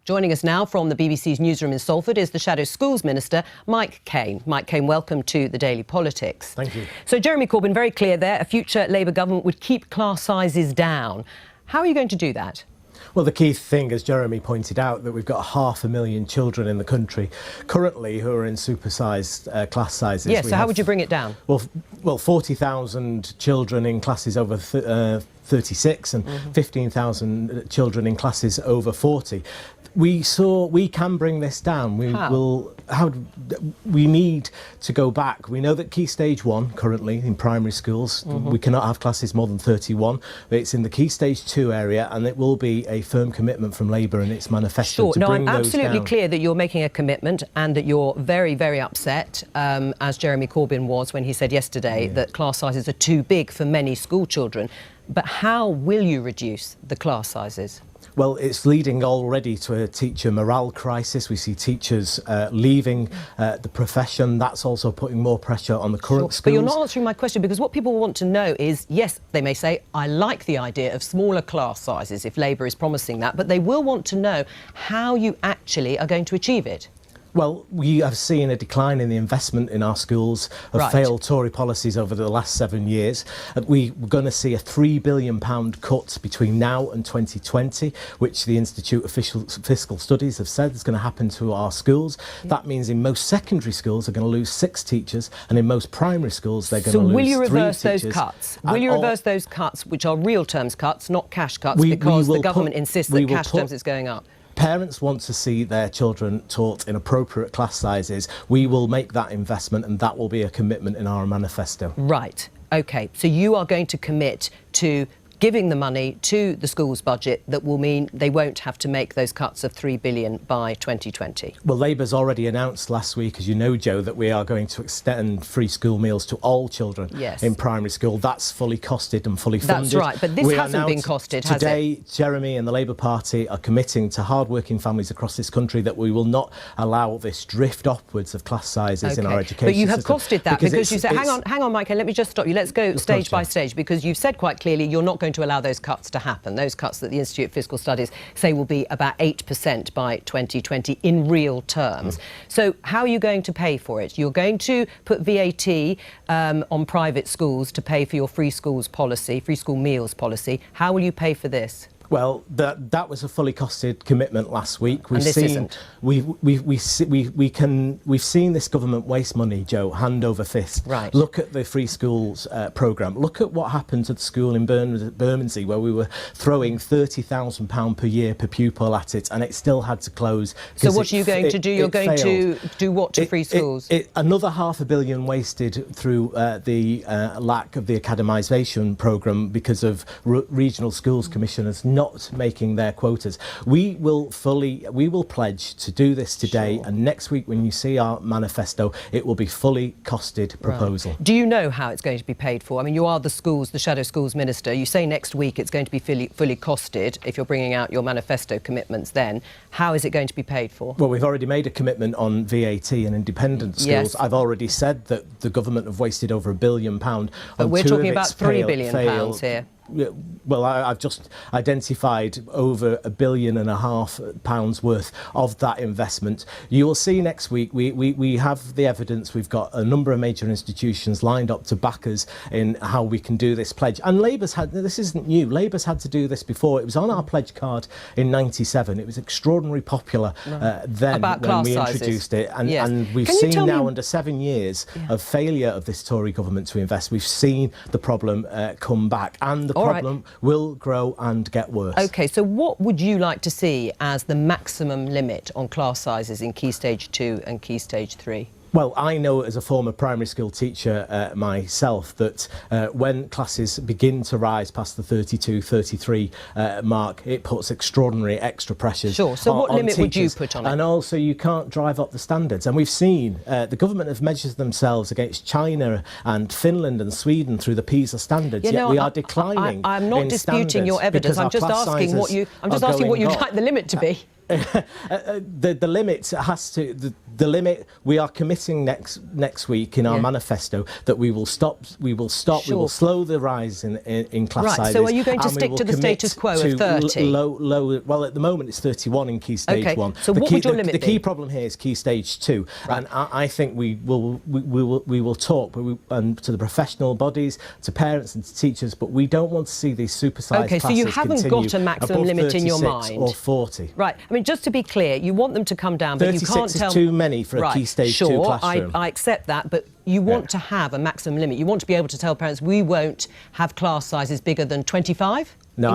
Joining us now from the BBC's newsroom in Salford is the Shadow Schools Minister, Mike Kane. Mike Kane, welcome to the Daily Politics. Thank you. So Jeremy Corbyn, very clear there, a future Labour government would keep class sizes down. How are you going to do that? Well, the key thing, as Jeremy pointed out, that we've got 500,000 children in the country currently who are in supersized class sizes. Yes, so how would you bring it down? Well, 40,000 children in classes over 36 and 15,000 children in classes over 40. We can bring this down. We need to go back. We know that Key Stage 1 currently in primary schools, we cannot have classes more than 31. But it's in the Key Stage 2 area, and it will be a firm commitment from Labour in its manifesto to bring those down. I'm absolutely clear that you're making a commitment and that you're very, very upset, as Jeremy Corbyn was when he said yesterday that class sizes are too big for many school children. But how will you reduce the class sizes? Well, it's leading already to a teacher morale crisis. We see teachers leaving the profession. That's also putting more pressure on the current schools. But you're not answering my question, because what people want to know is, yes, they may say, I like the idea of smaller class sizes if Labour is promising that, but they will want to know how you actually are going to achieve it. Well, we have seen a decline in the investment in our schools of failed Tory policies over the last 7 years. We're going to see a £3 billion cut between now and 2020, which the Institute of Fiscal Studies have said is going to happen to our schools. That means in most secondary schools they're going to lose 6 teachers, and in most primary schools they're going to lose 3 teachers. So will you reverse those cuts? Will you reverse those cuts, which are real terms cuts, not cash cuts, because the government insists that cash terms is going up? Parents want to see their children taught in appropriate class sizes. We will make that investment, and that will be a commitment in our manifesto. Right. OK. So you are going to commit to giving the money to the schools budget that will mean they won't have to make those cuts of £3 billion by 2020. Well, Labour's already announced last week, as you know, Joe, that we are going to extend free school meals to all children in primary school. That's fully costed and fully funded. That's right, but this hasn't been costed, has it? Today, Jeremy and the Labour Party are committing to hard-working families across this country that we will not allow this drift upwards of class sizes in our education system. But you have costed that because you said, hang on, Mike, let me just stop you. Let's go stage by stage, because you've said quite clearly you're not going to allow those cuts to happen. Those cuts that the Institute of Fiscal Studies say will be about 8% by 2020 in real terms. So how are you going to pay for it? You're going to put VAT on private schools to pay for your free schools policy, free school meals policy. How will you pay for this? Well, that was a fully costed commitment last week. We've seen this government waste money, Joe, hand over fist. Right. Look at the free schools programme. Look at what happened to the school in Bermondsey, where we were throwing £30,000 per year per pupil at it, and it still had to close. So what are you going to do? You're going to do what to free schools? Another £500 million wasted through the lack of the academisation programme because of regional schools commissioners not making their quotas. We will pledge to do this today, and next week when you see our manifesto, it will be fully costed proposal. Do you know how it's going to be paid for? I mean, you are the Shadow Schools Minister. You say next week it's going to be fully costed if you're bringing out your manifesto commitments then. How is it going to be paid for? Well, we've already made a commitment on VAT and independent schools. Yes. I've already said that the government have wasted over £1 billion on but we're talking about £3 billion here. Well, I've just identified over £1.5 billion worth of that investment. You will see next week we have the evidence. We've got a number of major institutions lined up to back us in how we can do this pledge. And Labour's this isn't new. Labour's had to do this before. It was on our pledge card in '97. It was extraordinarily popular then when we introduced it. And we've seen now under 7 years of failure of this Tory government to invest, we've seen the problem come back, and the problem will grow and get worse. OK, so what would you like to see as the maximum limit on class sizes in Key Stage 2 and Key Stage 3? Well, I know as a former primary school teacher myself that when classes begin to rise past the 32, 33 mark, it puts extraordinary extra pressures on teachers. Sure, so what limit would you put on it? And also you can't drive up the standards. And we've seen the government have measured themselves against China and Finland and Sweden through the PISA standards, yet we are declining. I'm not disputing your evidence. I'm just asking what you'd like the limit to be. The limit has to the limit. We are committing next week in our manifesto that we will stop. We will slow the rise in class sizes. So are you going to stick to the status quo of 30? Low. Well, at the moment it's 31 in Key Stage 1. So what would your limit be? The key problem here is Key Stage 2, and I think we will talk to the professional bodies, to parents and to teachers, but we don't want to see these supersized classes so you haven't got a maximum limit in your mind, or 40. Right. I mean, just to be clear, you want them to come down, but you can't tell. 36 is too many for a Key Stage 2 classroom. I accept that, but you want to have a maximum limit. You want to be able to tell parents we won't have class sizes bigger than 25. No,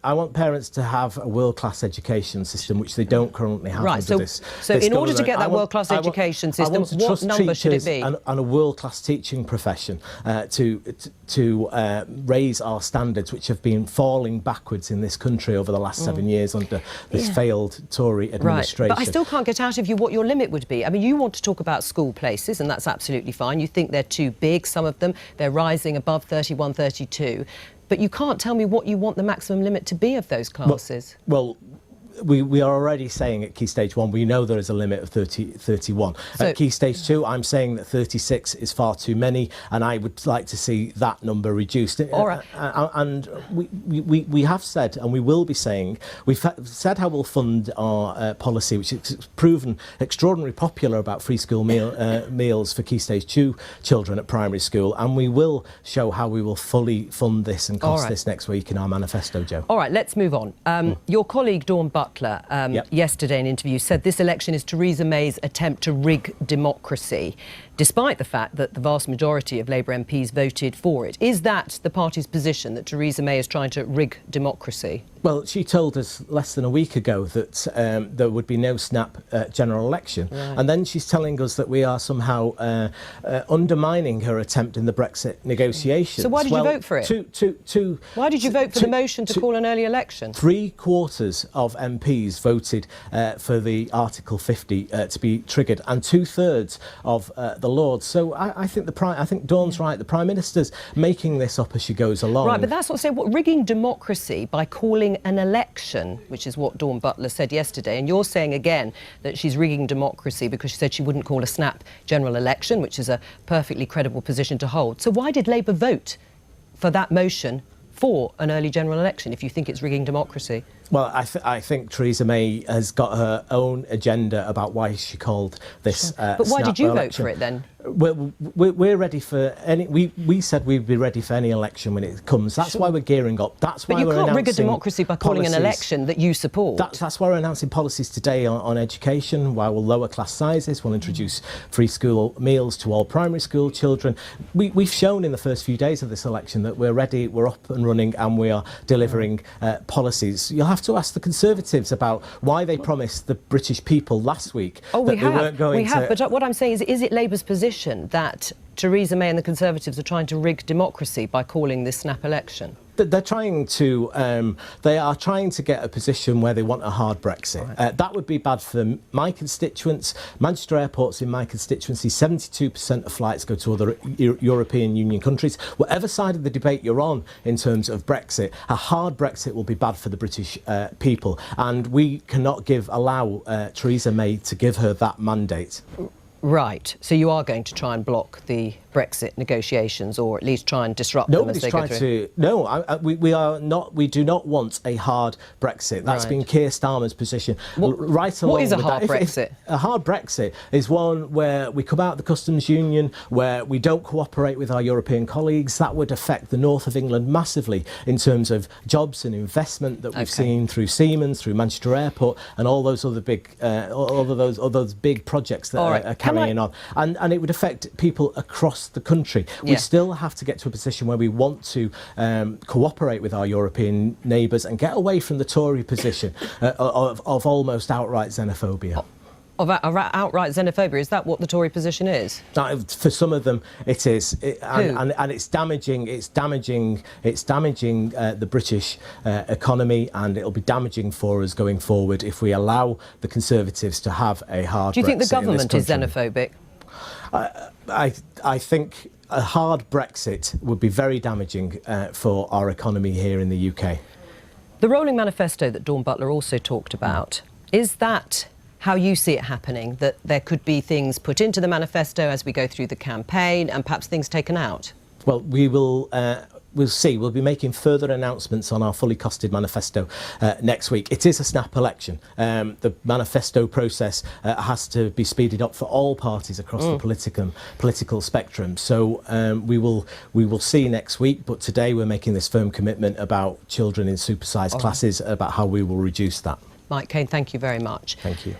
I want parents to have a world-class education system, which they don't currently have under this. So in order to get that world-class education system, what number should it be? And a world-class teaching profession to raise our standards, which have been falling backwards in this country over the last 7 years under this failed Tory administration. Right. But I still can't get out of you what your limit would be. I mean, you want to talk about school places, and that's absolutely fine. You think they're too big, some of them. They're rising above 31, 32. But you can't tell me what you want the maximum limit to be of those classes. Well, we are already saying at Key Stage 1 we know there is a limit of 31. So, at Key Stage 2 I'm saying that 36 is far too many, and I would like to see that number reduced. All right. And we have said, and we will be saying, we've said how we'll fund our policy, which is proven extraordinarily popular, about free school meals for Key Stage 2 children at primary school, and we will show how we will fully fund this and cost this next week in our manifesto, Jo. All right, let's move on. Your colleague Dawn Butler yesterday in an interview said this election is Theresa May's attempt to rig democracy, despite the fact that the vast majority of Labour MPs voted for it. Is that the party's position, that Theresa May is trying to rig democracy? Well, she told us less than a week ago that there would be no snap general election. Right. And then she's telling us that we are somehow undermining her attempt in the Brexit negotiations. So why did you vote for it? Why did you vote for the motion to call an early election? 3/4 of MPs voted for the Article 50 to be triggered, and 2/3 of the Lords. So I think Dawn's right. The Prime Minister's making this up as she goes along. Right, but that's what I say. What, rigging democracy by calling an election, which is what Dawn Butler said yesterday, and you're saying again that she's rigging democracy because she said she wouldn't call a snap general election, which is a perfectly credible position to hold. So why did Labour vote for that motion for an early general election if you think it's rigging democracy? Well, I think Theresa May has got her own agenda about why she called this But why did you election. vote for it then? We're ready for any. We said we'd be ready for any election when it comes. That's why we're gearing up. That's why we're announcing. But you can't rig a democracy by calling an election that you support. That's why we're announcing policies today on education. Why we'll lower class sizes. We'll introduce free school meals to all primary school children. We've shown in the first few days of this election that we're ready. We're up and running, and we are delivering policies. You'll have to ask the Conservatives about why they promised the British people last week that they weren't going to. But what I'm saying is it Labour's position that Theresa May and the Conservatives are trying to rig democracy by calling this snap election? They're trying to. They are trying to get a position where they want a hard Brexit. Right. That would be bad for my constituents. Manchester Airport's in my constituency. 72% of flights go to other European Union countries. Whatever side of the debate you're on in terms of Brexit, a hard Brexit will be bad for the British people, and we cannot allow Theresa May to give her that mandate. Right. So you are going to try and block the Brexit negotiations, or at least try and disrupt them as they go through? We are not. We do not want a hard Brexit. That's been Keir Starmer's position right along. What is a hard Brexit? A hard Brexit is one where we come out of the customs union, where we don't cooperate with our European colleagues. That would affect the north of England massively in terms of jobs and investment that we've seen through Siemens, through Manchester Airport, and all those other big, all of those big projects that are carrying on, and it would affect people across the country. We still have to get to a position where we want to cooperate with our European neighbours and get away from the Tory position of almost outright xenophobia. Of outright xenophobia? Is that what the Tory position is? For some of them, it is, and it's damaging. It's damaging the British economy, and it'll be damaging for us going forward if we allow the Conservatives to have a hard Brexit. Do you think the government is xenophobic? I think a hard Brexit would be very damaging for our economy here in the UK. The rolling manifesto that Dawn Butler also talked about Is that how you see it happening, that there could be things put into the manifesto as we go through the campaign and perhaps things taken out? Well, we'll see. We'll be making further announcements on our fully costed manifesto next week. It is a snap election. The manifesto process has to be speeded up for all parties across the political spectrum. So we will see next week. But today we're making this firm commitment about children in supersized classes, about how we will reduce that. Mike Kane, thank you very much. Thank you.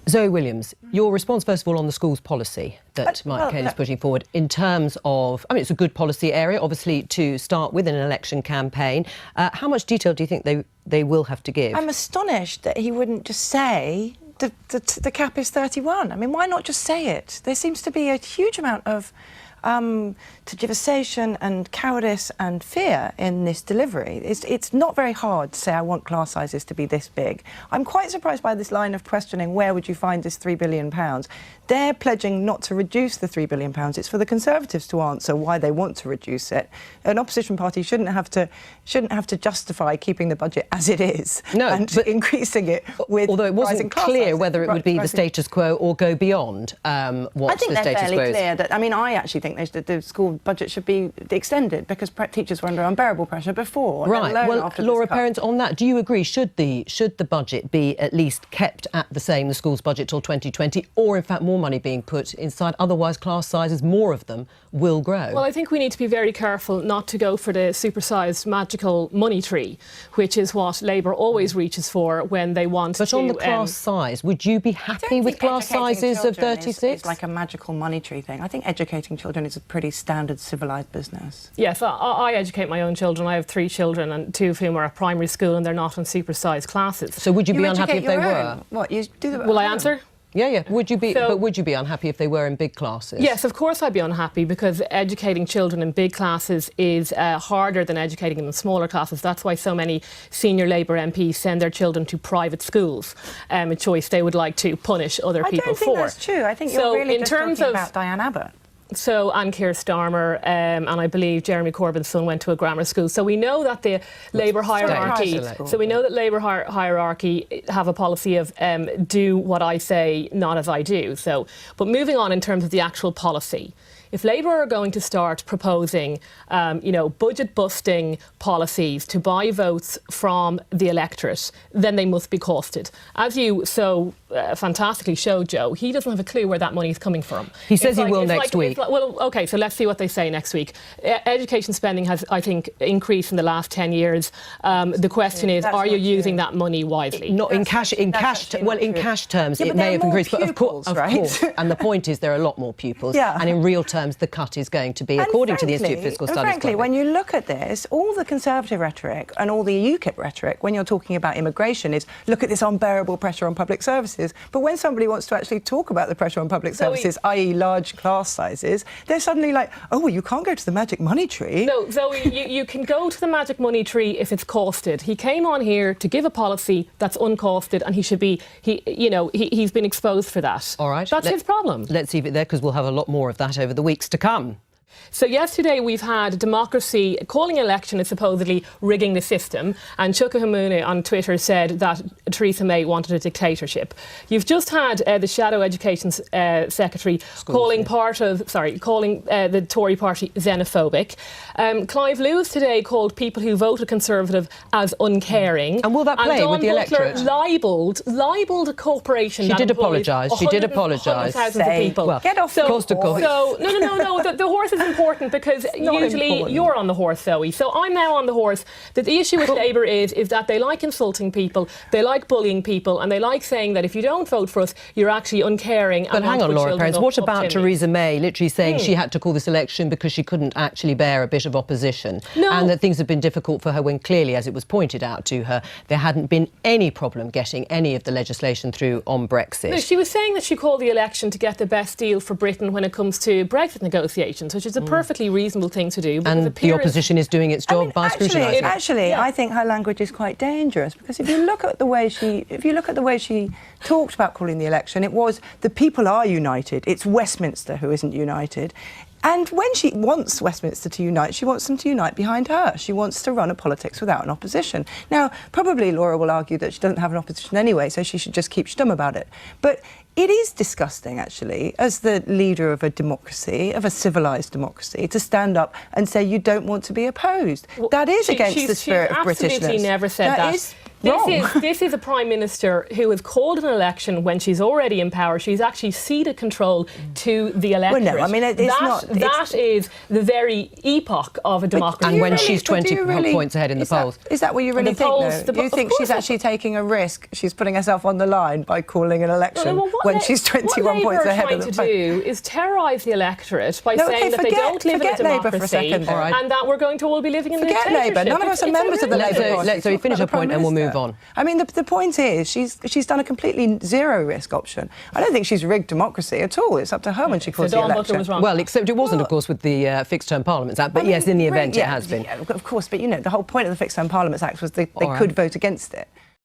Zoe Williams, your response, first of all, on the schools policy that Mike Kane is putting forward in terms of, I mean, it's a good policy area, obviously, to start with in an election campaign. How much detail do you think they will have to give? I'm astonished that he wouldn't just say the cap is 31. I mean, why not just say it? There seems to be a huge amount of tergiversation and cowardice and fear in this delivery. It's not very hard to say I want class sizes to be this big. I'm quite surprised by this line of questioning, where would you find this £3 billion? They're pledging not to reduce the £3 billion. It's for the Conservatives to answer why they want to reduce it. An opposition party shouldn't have to justify keeping the budget as it is and increasing it with although it wasn't clear whether it would be the status quo or go beyond what the status quo is. I think they're fairly clear that, I mean, I actually think the school budget should be extended because teachers were under unbearable pressure before. Right. Well, after Laura Parents, on that, do you agree? Should the budget be at least kept at the same, the school's budget till 2020, or in fact more money being put inside? Otherwise, class sizes, more of them, will grow. Well, I think we need to be very careful not to go for the supersized magical money tree, which is what Labour always reaches for when they want to... But on the class size, would you be happy with class sizes of 36? It's like a magical money tree thing. I think educating children is a pretty standard civilised business. Yes, I educate my own children. I have 3 children, and 2 of whom are at primary school, and they're not in supersized classes. So would you be unhappy if they were? What, you do that? Will I answer? Yeah. Would you be? But would you be unhappy if they were in big classes? Yes, of course I'd be unhappy, because educating children in big classes is harder than educating them in smaller classes. That's why so many senior Labour MPs send their children to private schools, a choice they would like to punish other people for. I don't think that's true. I think you're really just talking about Diane Abbott. So, and Keir Starmer, and I believe Jeremy Corbyn's son went to a grammar school. So we know that the Labour hierarchy. So we know that Labour hierarchy have a policy of do what I say, not as I do. So, but moving on in terms of the actual policy. If Labour are going to start proposing, budget-busting policies to buy votes from the electorate, then they must be costed. As you so fantastically showed, Joe, he doesn't have a clue where that money is coming from. He says he will next week. Well, OK, so let's see what they say next week. Education spending has, I think, increased in the last 10 years. The question is, are you using that money wisely? Not in cash. In cash terms, it may have increased, but of course. And the point is, there are a lot more pupils, and in real terms, the cut is going to be, according to the Institute of Fiscal Studies. Frankly, when you look at this, all the Conservative rhetoric and all the UKIP rhetoric, when you're talking about immigration, is look at this unbearable pressure on public services. But when somebody wants to actually talk about the pressure on public services, i.e. large class sizes, they're suddenly like, oh, well, you can't go to the magic money tree. No, Zoe, you can go to the magic money tree if it's costed. He came on here to give a policy that's uncosted, and he should be, he's been exposed for that. All right. That's his problem. Let's leave it there, because we'll have a lot more of that over the weeks to come. So yesterday we've had democracy calling an election is supposedly rigging the system, and Chuka Hamune on Twitter said that Theresa May wanted a dictatorship. You've just had the Shadow Education Secretary calling the Tory party xenophobic. Clive Lewis today called people who voted Conservative as uncaring. And will that play with the electorate? Libelled a corporation. She did apologise. She did apologise. Thousands of people. Well, get off the horse. So no. The horse is important because usually you're on the horse, Zoe. So I'm now on the horse. The issue with Labour is that they like insulting people, they like bullying people, and they like saying that if you don't vote for us, you're actually uncaring. But hang on, Laura Parents, what about Theresa May literally saying she had to call this election because she couldn't actually bear a bit of opposition? No. And that things have been difficult for her when clearly, as it was pointed out to her, there hadn't been any problem getting any of the legislation through on Brexit. No, she was saying that she called the election to get the best deal for Britain when it comes to Brexit negotiations, which is a perfectly reasonable thing to do. And the opposition is doing its job by scrutinising. Actually, I think her language is quite dangerous, because if you look at the way she talked about calling the election, it was the people are united. It's Westminster who isn't united. And when she wants Westminster to unite, she wants them to unite behind her. She wants to run a politics without an opposition. Now, probably Laura will argue that she doesn't have an opposition anyway, so she should just keep stum about it. But it is disgusting, actually, as the leader of a democracy, of a civilised democracy, to stand up and say you don't want to be opposed. Well, that is against the spirit of Britishness. She absolutely never said that. This is a Prime Minister who has called an election when she's already in power. She's actually ceded control to the electorate. Well, no, I mean, that is the very epoch of a democracy. And when she's 20 points ahead in the polls. Is that what you really think, though? You think she's actually taking a risk? She's putting herself on the line by calling an election when she's 21 points ahead of the polls? What Labour are trying to do is terrorise the electorate by saying that they don't live in a democracy and that we're going to all be living in a dictatorship. Forget Labour. None of us are members of the Labour Party. So you finish your point and we'll move on. I mean, the point is, she's done a completely zero-risk option. I don't think she's rigged democracy at all. It's up to her when she calls the election. Was wrong. Well, except it wasn't, of course, with the Fixed-Term Parliaments Act, but yes, in the event it has been. Yeah, of course, but, you know, the whole point of the Fixed-Term Parliaments Act was they could vote against it.